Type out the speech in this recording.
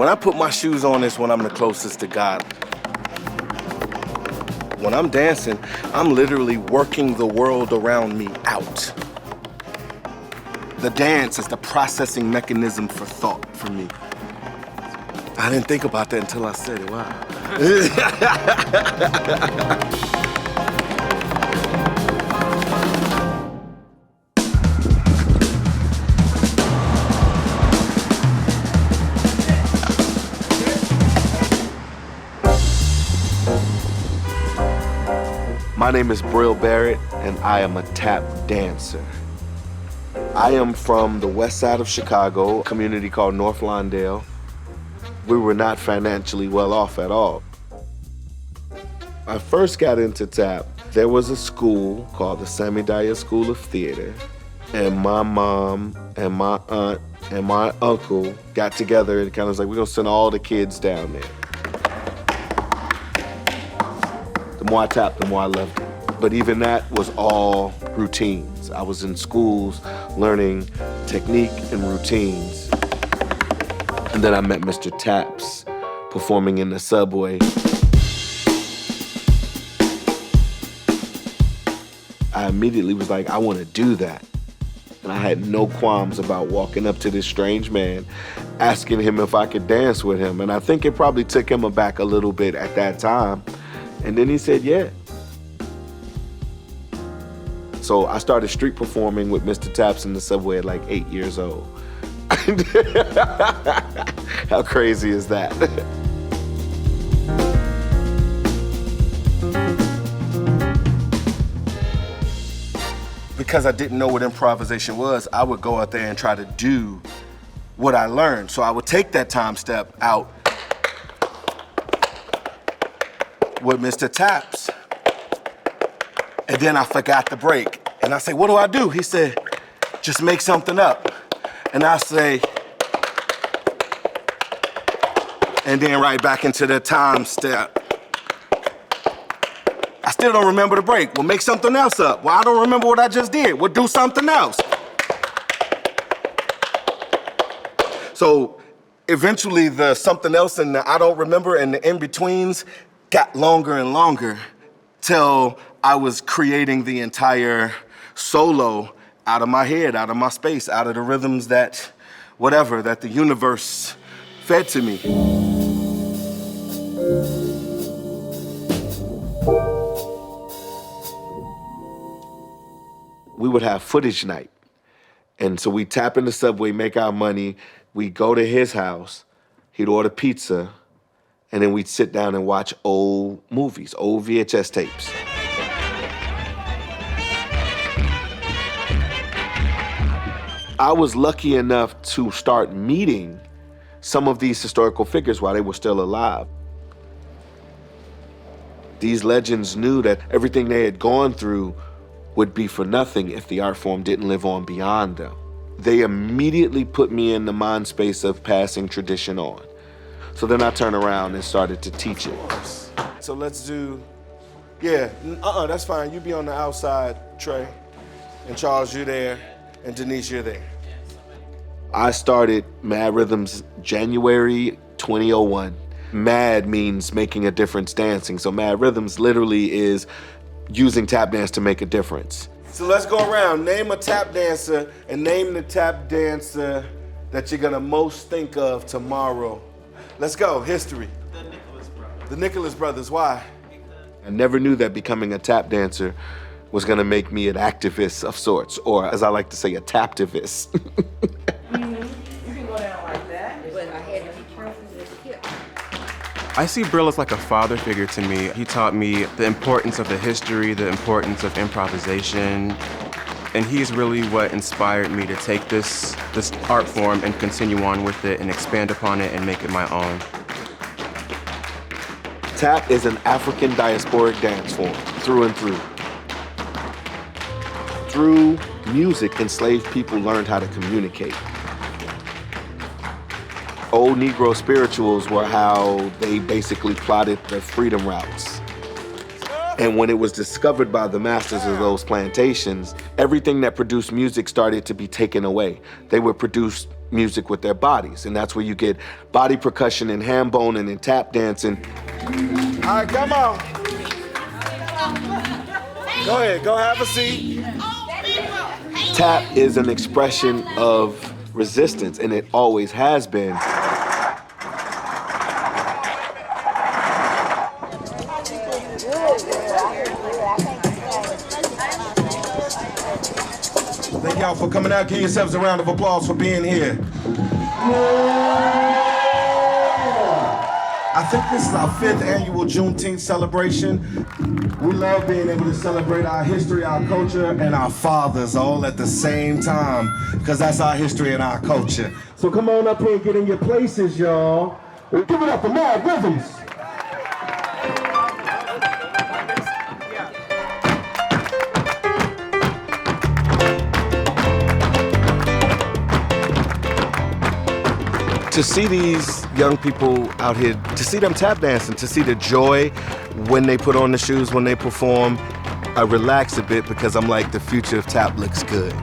When I put my shoes on, it's when I'm the closest to God. When I'm dancing, I'm literally working the world around me out. The dance is the processing mechanism for thought for me. I didn't think about that until I said it, wow. My name is Bril Barrett, and I am a tap dancer. I am from the west side of Chicago, a community called North Lawndale. We were not financially well off at all. I first got into tap. There was a school called the Sammy Dyer School of Theater, and my mom and my aunt and my uncle got together and kind of was like, we're gonna send all the kids down there. The more I tapped, the more I loved it. But even that was all routines. I was in schools learning technique and routines. And then I met Mr. Taps performing in the subway. I immediately was like, I want to do that. And I had no qualms about walking up to this strange man, asking him if I could dance with him. And I think it probably took him aback a little bit at that time. And then he said, yeah. So I started street performing with Mr. Taps in the subway at like 8 years old. How crazy is that? Because I didn't know what improvisation was, I would go out there and try to do what I learned. So I would take that time step out with Mr. Taps. And then I forgot the break. And I say, what do I do? He said, just make something up. And I say, and then right back into the time step. I still don't remember the break. Well, make something else up. Well, I don't remember what I just did. Well, do something else. So eventually the something else and the I don't remember and the in-betweens got longer and longer till I was creating the entire solo out of my head, out of my space, out of the rhythms that, whatever, that the universe fed to me. We would have footage night. And so we tap in the subway, make our money, we go to his house, he'd order pizza, and then we'd sit down and watch old movies, old VHS tapes. I was lucky enough to start meeting some of these historical figures while they were still alive. These legends knew that everything they had gone through would be for nothing if the art form didn't live on beyond them. They immediately put me in the mind space of passing tradition on. So then I turned around and started to teach it. So let's do, that's fine. You be on the outside, Trey. And Charles, you there. And Denise, you're there. I started M.A.D. Rhythms January 2001. M.A.D. means making a difference dancing. So M.A.D. Rhythms literally is using tap dance to make a difference. So let's go around. Name a tap dancer and name the tap dancer that you're gonna most think of tomorrow. Let's go, history. The Nicholas Brothers. The Nicholas Brothers, why? I never knew that becoming a tap dancer was gonna make me an activist of sorts, or as I like to say, a taptivist. You can go down like that, but I had to be careful with the hip. I see Bril as like a father figure to me. He taught me the importance of the history, the importance of improvisation, and he's really what inspired me to take this art form and continue on with it and expand upon it and make it my own. Tap is an African diasporic dance form, through and through. Through music, enslaved people learned how to communicate. Old Negro spirituals were how they basically plotted the freedom routes. And when it was discovered by the masters of those plantations, everything that produced music started to be taken away. They would produce music with their bodies. And that's where you get body percussion and hand boning and tap dancing. All right, come on. Go ahead, go have a seat. Tap is an expression of resistance, and it always has been. Thank y'all for coming out. Give yourselves a round of applause for being here. I think this is our 5th annual Juneteenth celebration. We love being able to celebrate our history, our culture, and our fathers all at the same time, because that's our history and our culture. So come on up here and get in your places, y'all. We'll give it up for M.A.D. Rhythms. To see these young people out here, to see them tap dancing, to see the joy when they put on the shoes, when they perform, I relax a bit because I'm like, the future of tap looks good.